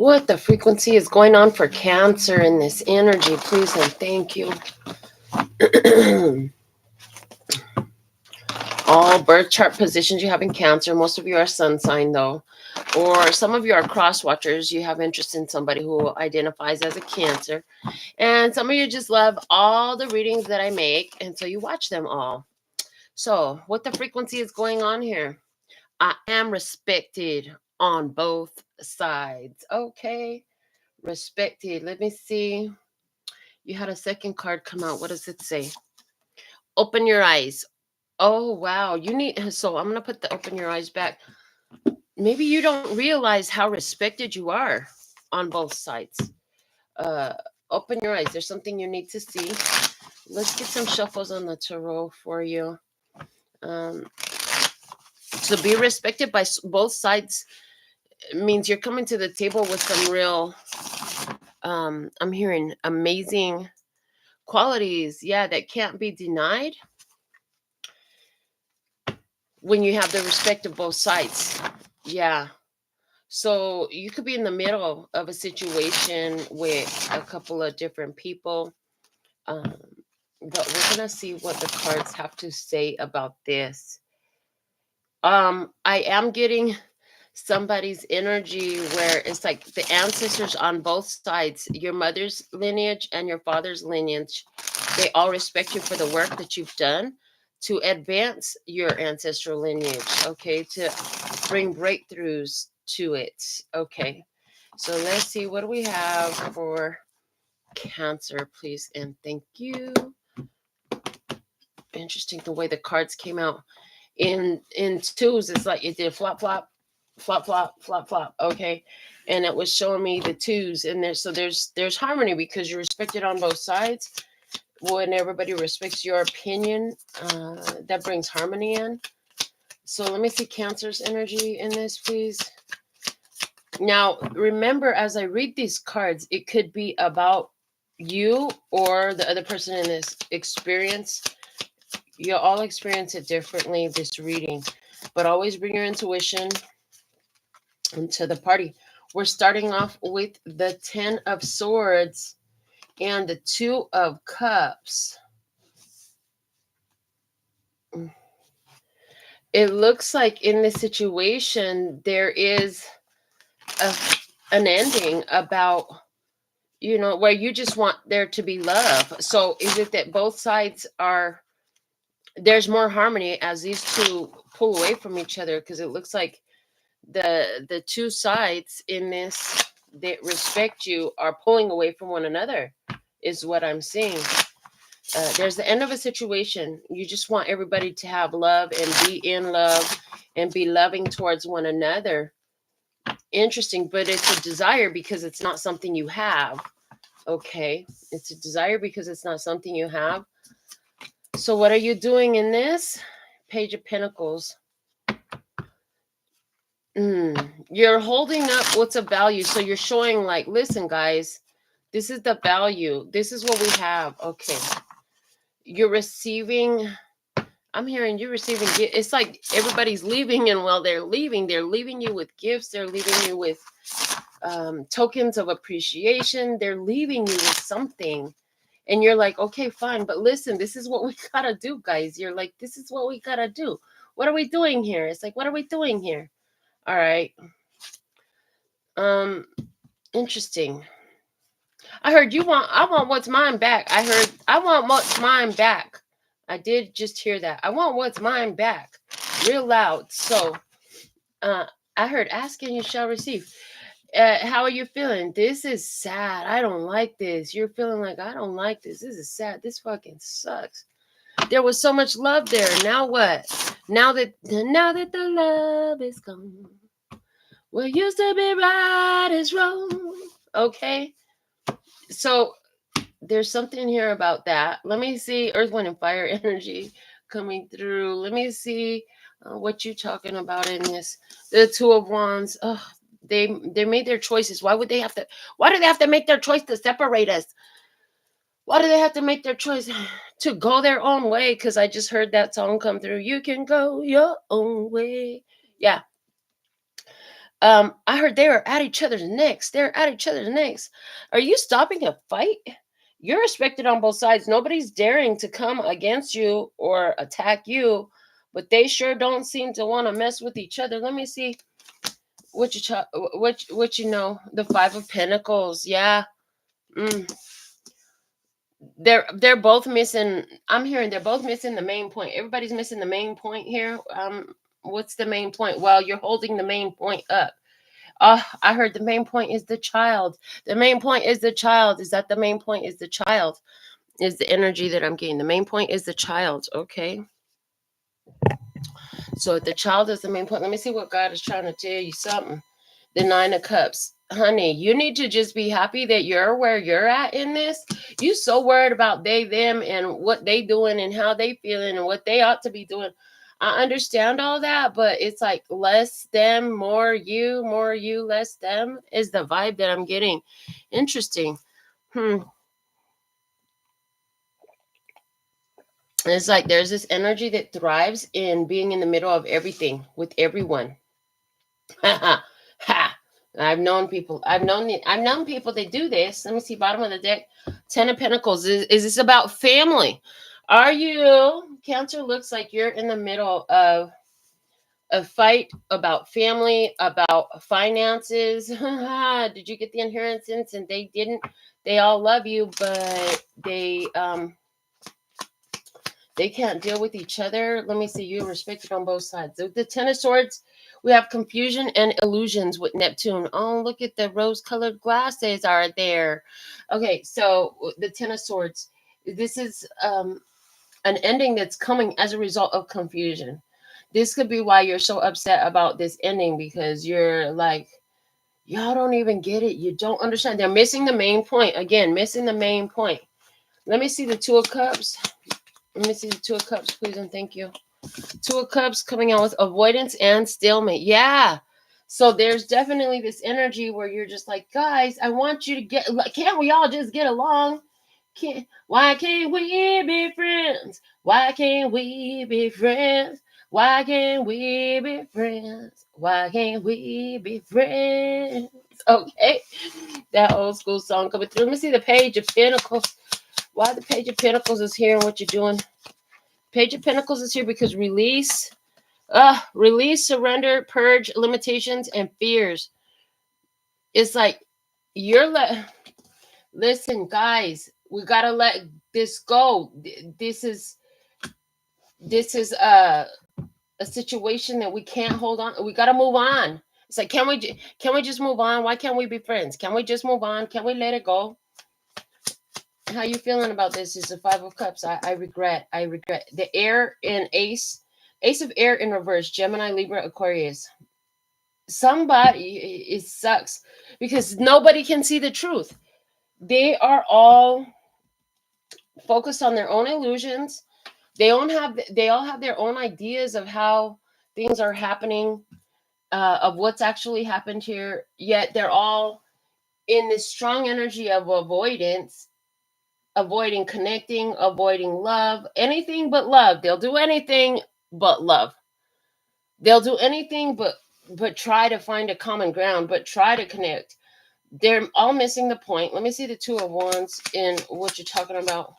What the frequency is going on for Cancer in this energy, please and thank you. All birth chart positions you have in Cancer. Most of you are sun sign though. Or some of you are cross watchers. You have interest in somebody who identifies as a Cancer. And some of you just love all the readings that I make. And so you watch them all. So what the frequency is going on here? I am respected on both sides. Okay. Respected. Let me see. You had a second card come out. What does it say? Open your eyes. Oh, wow. You need, so I'm going to put the open your eyes back. Maybe you don't realize how respected you are on both sides. Uh, Open your eyes. There's something you need to see. Let's get some shuffles on the tarot for you. To be respected by both sides means you're coming to the table with some real, I'm hearing amazing qualities, yeah, that can't be denied when you have the respect of both sides. Yeah. So you could be in the middle of a situation with a couple of different people. But we're going to see what the cards have to say about this. I am getting somebody's energy where it's like the ancestors on both sides, your mother's lineage and your father's lineage, they all respect you for the work that you've done to advance your ancestral lineage, okay, to bring breakthroughs to it. Okay, so let's see, what do we have for Cancer, please and thank you. Interesting the way the cards came out in twos. It's like it did flop flop flop flop flop flop, okay, and it was showing me the twos in there. So there's harmony because you're respected on both sides. When everybody respects your opinion, that brings harmony in. So let me see Cancer's energy in this, please. Now remember, as I read these cards, it could be about you or the other person in this experience. You all experience it differently, this reading, but always bring your intuition into the party. We're starting off with the 10 of Swords and the 2 of Cups. It looks like in this situation there is an ending about, where you just want there to be love. So is it that both sides there's more harmony as these two pull away from each other? Because it looks like the two sides in this that respect you are pulling away from one another, is what I'm seeing. There's the end of a situation. You just want everybody to have love and be in love and be loving towards one another. Interesting, but it's a desire because it's not something you have. Okay, it's a desire because it's not something you have. So what are you doing in this? Page of Pentacles. You're holding up what's of value. So you're showing like, listen, guys, this is the value. This is what we have. Okay. You're receiving. I'm hearing you receiving. It's like everybody's leaving, and while they're leaving you with gifts. They're leaving you with tokens of appreciation. They're leaving you with something. And you're like, okay, fine. But listen, this is what we got to do, guys. You're like, this is what we got to do. What are we doing here? It's like, what are we doing here? All right. Interesting. I heard I want what's mine back. I heard I want what's mine back. I did just hear that. I want what's mine back. Real loud. So I heard ask and you shall receive. How are you feeling? This is sad. I don't like this. You're feeling like I don't like this. This is sad. This fucking sucks. There was so much love there. Now what? Now that the love is gone, what used to be right is wrong. Okay. So there's something here about that. Let me see Earth, Wind, and Fire energy coming through. Let me see what you're talking about in this. The Two of Wands. Oh, they made their choices. Why do they have to make their choice to separate us? Why do they have to make their choice to go their own way? Because I just heard that song come through. You can go your own way. Yeah. I heard they are at each other's necks. They're at each other's necks. Are you stopping a fight? You're respected on both sides. Nobody's daring to come against you or attack you, but they sure don't seem to want to mess with each other. Let me see what you know. The Five of Pentacles. Yeah. They're both missing. I'm hearing they're both missing the main point. Everybody's missing the main point here. What's the main point? Well, you're holding the main point up. I heard the main point is the child. The main point is the child. Is that the main point is the child? Is the energy that I'm getting. The main point is the child. Okay. So if the child is the main point, let me see what God is trying to tell you something. The Nine of Cups. Honey, you need to just be happy that you're where you're at in this. You so worried about they, them, and what they doing and how they feeling and what they ought to be doing. I understand all that, but it's like less them, more you, less them is the vibe that I'm getting. Interesting. It's like there's this energy that thrives in being in the middle of everything with everyone. Ha. I've known people. I've known people that do this. Let me see, bottom of the deck. 10 of Pentacles. Is this about family? Are you, Cancer, looks like you're in the middle of a fight about family, about finances. Did you get the inheritance and they didn't? They all love you, but they can't deal with each other. Let me see. You're respected on both sides. The Ten of Swords, we have confusion and illusions with Neptune. Oh, look at the rose-colored glasses are there. Okay, so the Ten of Swords. This is an ending that's coming as a result of confusion. This could be why you're so upset about this ending, because you're like, y'all don't even get it. You don't understand. They're missing the main point. Again, missing the main point. Let me see the Two of Cups. Let me see the Two of Cups, please, and thank you. Two of Cups coming out with avoidance and stalemate. Yeah. So there's definitely this energy where you're just like, guys, I want you to get, can't we all just get along? Why can't we be friends? Why can't we be friends? Why can't we be friends? Why can't we be friends? Okay. That old school song coming through. Let me see the Page of Pentacles. Why the Page of Pentacles is here and what you're doing. Page of Pentacles is here because release, surrender, purge, limitations, and fears. It's like listen, guys, we gotta let this go. This is a situation that we can't hold on. We gotta move on. It's like, can we just move on? Why can't we be friends? Can we just move on? Can we let it go? How you feeling about this? Is the Five of Cups. I regret. The Air in Ace of Air in reverse. Gemini, Libra, Aquarius. Somebody, it sucks because nobody can see the truth. They are all focused on their own illusions. They all have their own ideas of how things are happening, of what's actually happened here. Yet they're all in this strong energy of avoidance, avoiding connecting, avoiding love, anything but love. They'll do anything but love. They'll do anything but try to find a common ground, but try to connect. They're all missing the point. Let me see the Two of Wands in what you're talking about.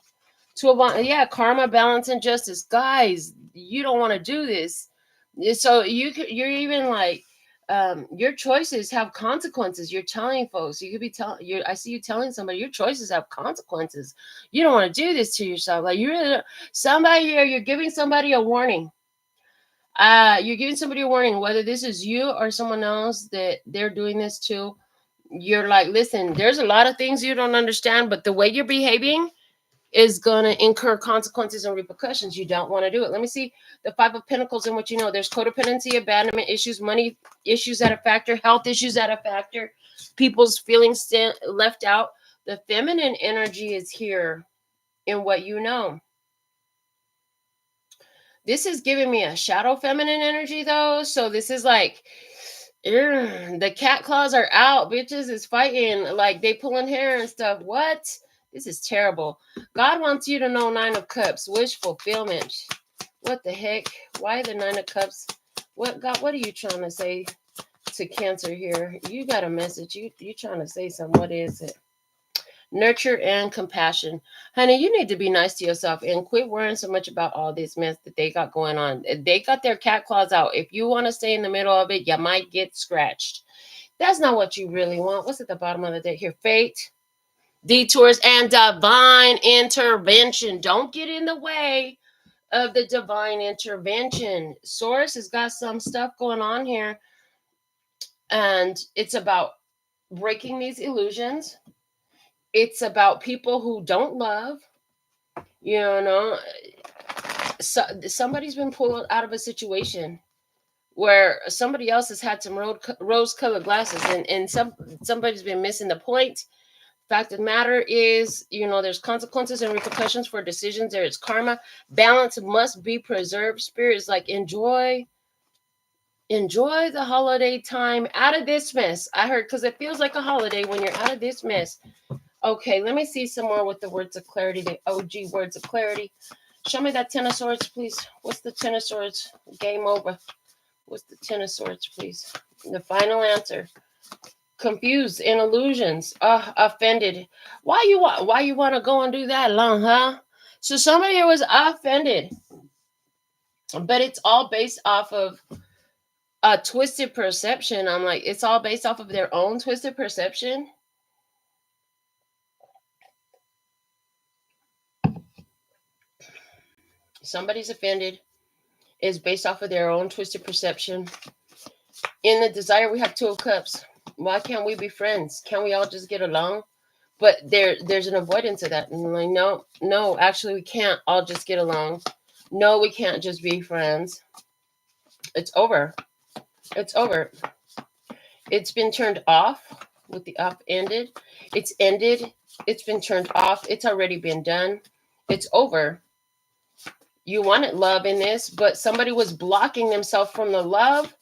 Two of Wands, yeah, karma, balance, and justice. Guys, you don't want to do this. So you're even like, your choices have consequences. You're telling folks. You could be telling. I see you telling somebody your choices have consequences. You don't want to do this to yourself. Like, you really, somebody here, you're giving somebody a warning. You're giving somebody a warning, whether this is you or someone else that they're doing this to. You're like, listen, there's a lot of things you don't understand, but the way you're behaving is going to incur consequences and repercussions. You don't want to do it. Let me see the Five of Pentacles and what you know. There's codependency, abandonment issues, money issues that a factor, health issues that a factor, people's feelings left out. The feminine energy is here in what you know. This is giving me a shadow feminine energy, though. So this is like, the cat claws are out. Bitches is fighting. Like, they pulling hair and stuff. What? This is terrible. God wants you to know Nine of Cups. Wish fulfillment. What the heck? Why the Nine of Cups? What, God, what are you trying to say? to Cancer here. You got a message. You trying to say something. What is it? Nurture and compassion. Honey, you need to be nice to yourself and quit worrying so much about all this mess that they got going on. They got their cat claws out. If you want to stay in the middle of it, you might get scratched. That's not what you really want. What's at the bottom of the deck here? Fate, detours, and divine intervention. Don't get in the way of the divine intervention. Source has got some stuff going on here, and it's about breaking these illusions. It's about people who don't love. You know, somebody's been pulled out of a situation where somebody else has had some rose-colored glasses, and somebody's been missing the point. Fact of the matter is, there's consequences and repercussions for decisions. There is karma. Balance must be preserved. Spirit is like, enjoy the holiday time out of this mess. I heard, because it feels like a holiday when you're out of this mess. Okay, let me see some more with the words of clarity, the OG words of clarity. Show me that Ten of Swords, please. What's the Ten of Swords? Game over. What's the Ten of Swords, please? The final answer. Confused in illusions. Offended. Why you want to go and do that long, huh? So somebody was offended, but it's all based off of a twisted perception. I'm like, it's all based off of their own twisted perception. Somebody's offended is based off of their own twisted perception. In the desire, we have Two of Cups. Why can't we be friends? Can't we all just get along? But there's an avoidance of that. And I'm like, no, actually, we can't all just get along. No, we can't just be friends. It's over. It's over. It's been turned off with the up ended. It's ended. It's been turned off. It's already been done. It's over. You wanted love in this, but somebody was blocking themselves from the love.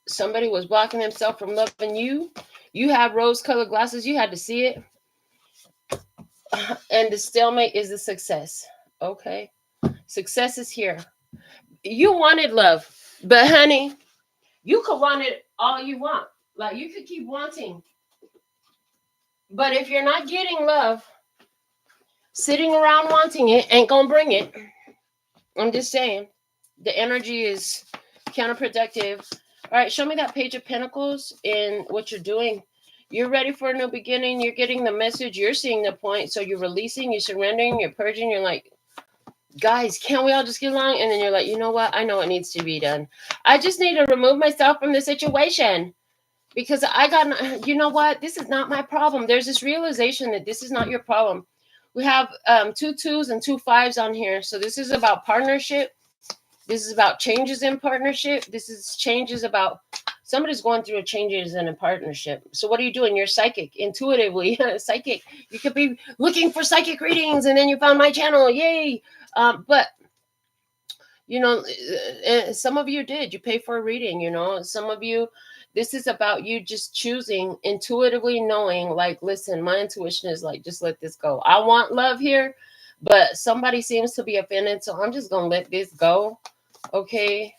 Somebody was blocking themselves from loving you. You have rose-colored glasses. You had to see it. And the stalemate is a success. Okay. Success is here. You wanted love, but honey, you could want it all you want. Like, you could keep wanting. But if you're not getting love, sitting around wanting it ain't gonna bring it. I'm just saying. The energy is counterproductive. All right, show me that Page of Pentacles in what you're doing. You're ready for a new beginning. You're getting the message. You're seeing the point. So you're releasing, you're surrendering, you're purging. You're like, guys, can't we all just get along? And then you're like, you know what? I know what needs to be done. I just need to remove myself from the situation because you know what? This is not my problem. There's this realization that this is not your problem. We have 2 2s and 2 5s on here. So this is about partnership. This is about changes in partnership. This is changes about somebody's going through a changes in a partnership. So what are you doing? You're psychic, intuitively psychic. You could be looking for psychic readings and then you found my channel. Yay. But, some of you did. You pay for a reading, Some of you, this is about you just choosing, intuitively knowing, like, listen, my intuition is like, just let this go. I want love here, but somebody seems to be offended, so I'm just going to let this go. Okay,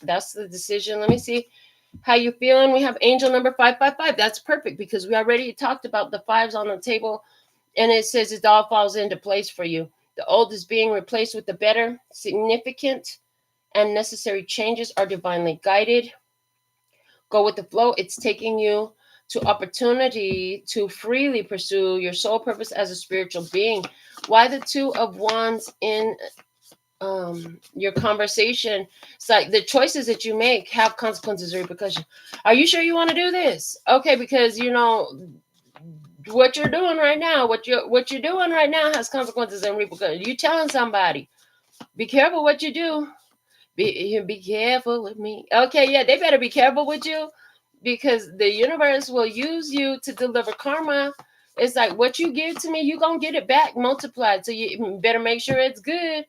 that's the decision. Let me see how you feeling. We have angel number 555. That's perfect because we already talked about the 5s on the table, and it says it all falls into place for you. The old is being replaced with the better. Significant and necessary changes are divinely guided. Go with the flow. It's taking you to opportunity to freely pursue your soul purpose as a spiritual being. Why the 2 of Wands in your conversation? It's like the choices that you make have consequences or repercussions. Are you sure you want to do this? Okay, because what you're doing right now, what you're doing right now has consequences and repercussions. You telling somebody, be careful what you do. Be careful with me. Okay, yeah, they better be careful with you because the universe will use you to deliver karma. It's like what you give to me, you're gonna get it back multiplied. So you better make sure it's good.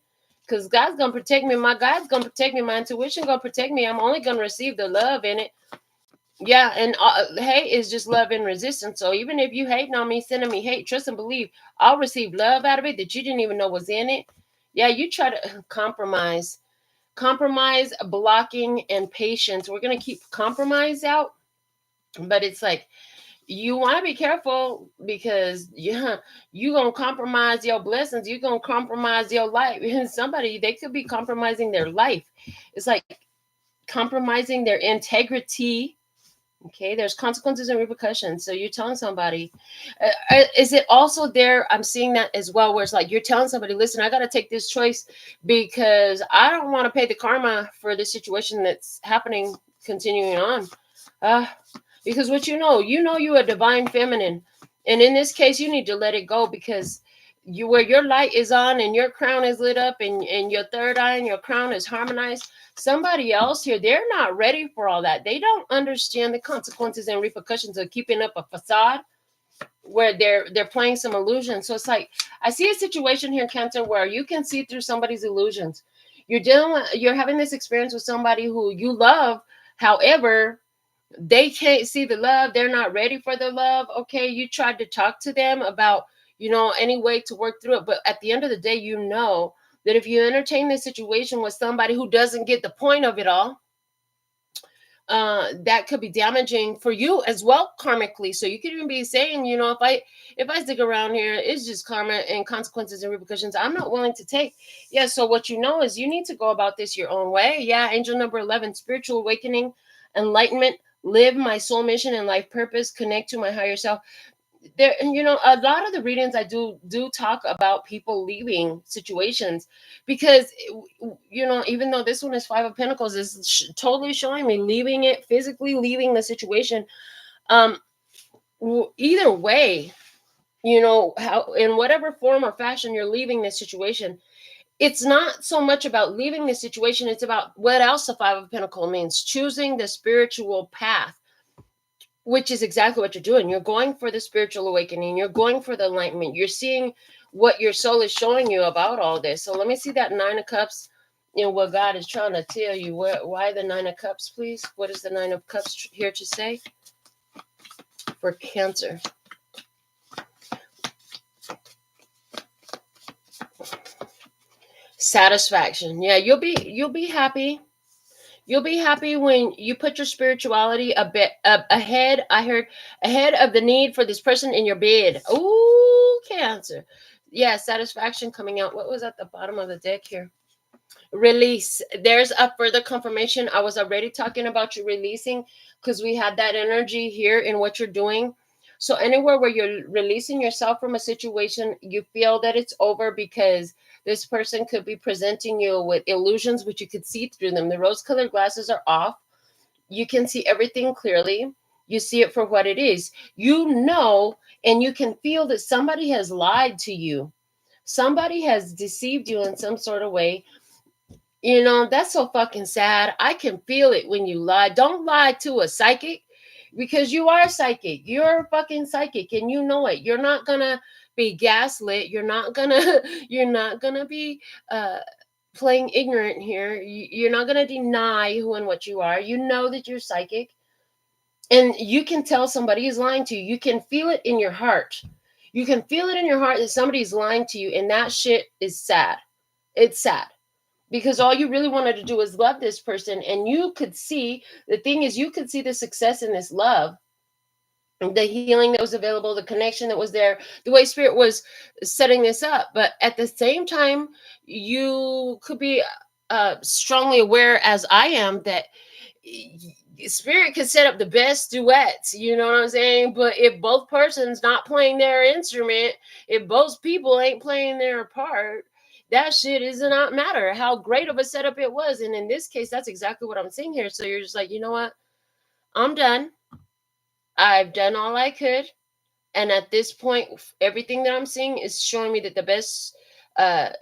Because God's going to protect me. My God's going to protect me. My intuition going to protect me. I'm only going to receive the love in it. Yeah, and hate is just love and resistance. So even if you hating on me, sending me hate, trust and believe, I'll receive love out of it that you didn't even know was in it. Yeah, you try to compromise. compromise, blocking, and patience. We're going to keep compromise out, but it's like, you want to be careful because you going to compromise your blessings. You're going to compromise your life. And somebody, they could be compromising their life. It's like compromising their integrity. Okay, there's consequences and repercussions. So you're telling somebody, is it also there? I'm seeing that as well, where it's like you're telling somebody, listen, I got to take this choice because I don't want to pay the karma for the situation that's happening, continuing on. Because what you're a divine feminine. And in this case, you need to let it go because where your light is on and your crown is lit up and your third eye and your crown is harmonized, somebody else here, they're not ready for all that. They don't understand the consequences and repercussions of keeping up a facade where they're playing some illusion. So it's like, I see a situation here, Cancer, where you can see through somebody's illusions. You're having this experience with somebody who you love. However, they can't see the love. They're not ready for the love. Okay, you tried to talk to them about, any way to work through it. But at the end of the day, that if you entertain this situation with somebody who doesn't get the point of it all, that could be damaging for you as well karmically. So you could even be saying, if I stick around here, it's just karma and consequences and repercussions I'm not willing to take. Yeah, so what is you need to go about this your own way. Yeah, angel number 11, spiritual awakening, enlightenment, live my soul mission and life purpose, connect to my higher self. There, a lot of the readings I do talk about people leaving situations because, even though this one is 5 of Pentacles, is totally showing me leaving it, physically leaving the situation. Either way, how, in whatever form or fashion you're leaving this situation, it's not so much about leaving the situation. It's about what else the 5 of Pentacles means: choosing the spiritual path, which is exactly what you're doing. You're going for the spiritual awakening. You're going for the enlightenment. You're seeing what your soul is showing you about all this. So let me see that 9 of Cups, what God is trying to tell you. Why the 9 of Cups, please? What is the 9 of Cups here to say for Cancer? Satisfaction. Yeah, you'll be happy. You'll be happy when you put your spirituality a bit ahead. I heard ahead of the need for this person in your bed. Ooh, Cancer. Yeah, satisfaction coming out. What was at the bottom of the deck here? Release. There's a further confirmation. I was already talking about you releasing because we had that energy here in what you're doing. So anywhere where you're releasing yourself from a situation, you feel that it's over because this person could be presenting you with illusions, but you could see through them. The rose-colored glasses are off. You can see everything clearly. You see it for what it is. And you can feel that somebody has lied to you. Somebody has deceived you in some sort of way. That's so fucking sad. I can feel it when you lie. Don't lie to a psychic because you are psychic. You're a fucking psychic and you know it. You're not gonna be gaslit. You're not gonna be playing ignorant here. You're not gonna deny who and what you are. You know that you're psychic. And you can tell somebody is lying to you. You can feel it in your heart. You can feel it in your heart that somebody's lying to you, and that shit is sad. It's sad. Because all you really wanted to do is love this person, and you could see, the thing is, you could see the success in this love, the healing that was available, the connection that was there, the way Spirit was setting this up. But at the same time, you could be strongly aware, as I am, that Spirit could set up the best duets, you know what I'm saying? But if both persons not playing their instrument, if both people ain't playing their part, that shit does not matter how great of a setup it was. And in this case, that's exactly what I'm seeing here. So you're just like, you know what? I'm done. I've done all I could. And at this point, everything that I'm seeing is showing me that the best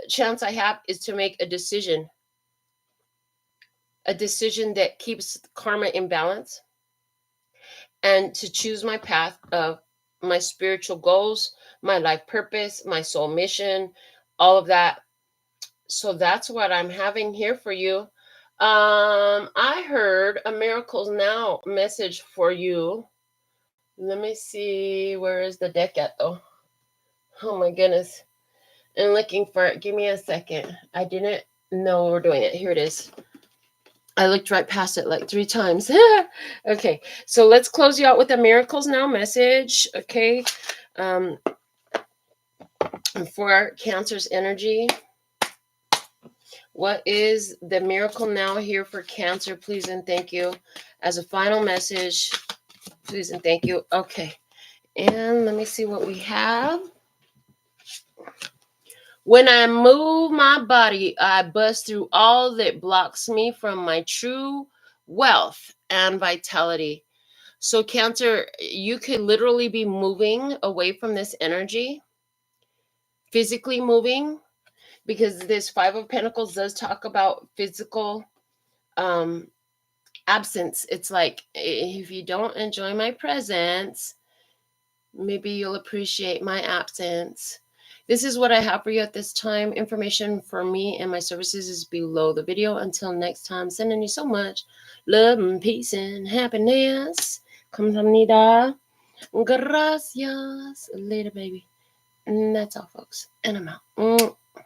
chance I have is to make a decision that keeps karma in balance, and to choose my path of my spiritual goals, my life purpose, my soul mission, all of that. So that's what I'm having here for you. I heard a Miracles Now message for you. Let me see. Where is the deck at, though? Oh, my goodness. I'm looking for it. Give me a second. I didn't No, we're doing it. Here it is. I looked right past it like 3 times. Okay, so let's close you out with a miracles now message. Okay, for Cancer's energy. What is the miracle now here for Cancer? Please and thank you. As a final message, please and thank you. Okay, and let me see what we have. When I move my body, I bust through all that blocks me from my true wealth and vitality. So Cancer, you could literally be moving away from this energy, physically moving, because this Five of Pentacles does talk about physical absence. It's like, if you don't enjoy my presence, maybe you'll appreciate my absence. This is what I have for you at this time. Information for me and my services is below the video. Until next time, sending you so much love and peace and happiness. 감사합니다. Gracias. Later, baby. And that's all, folks. And I'm out.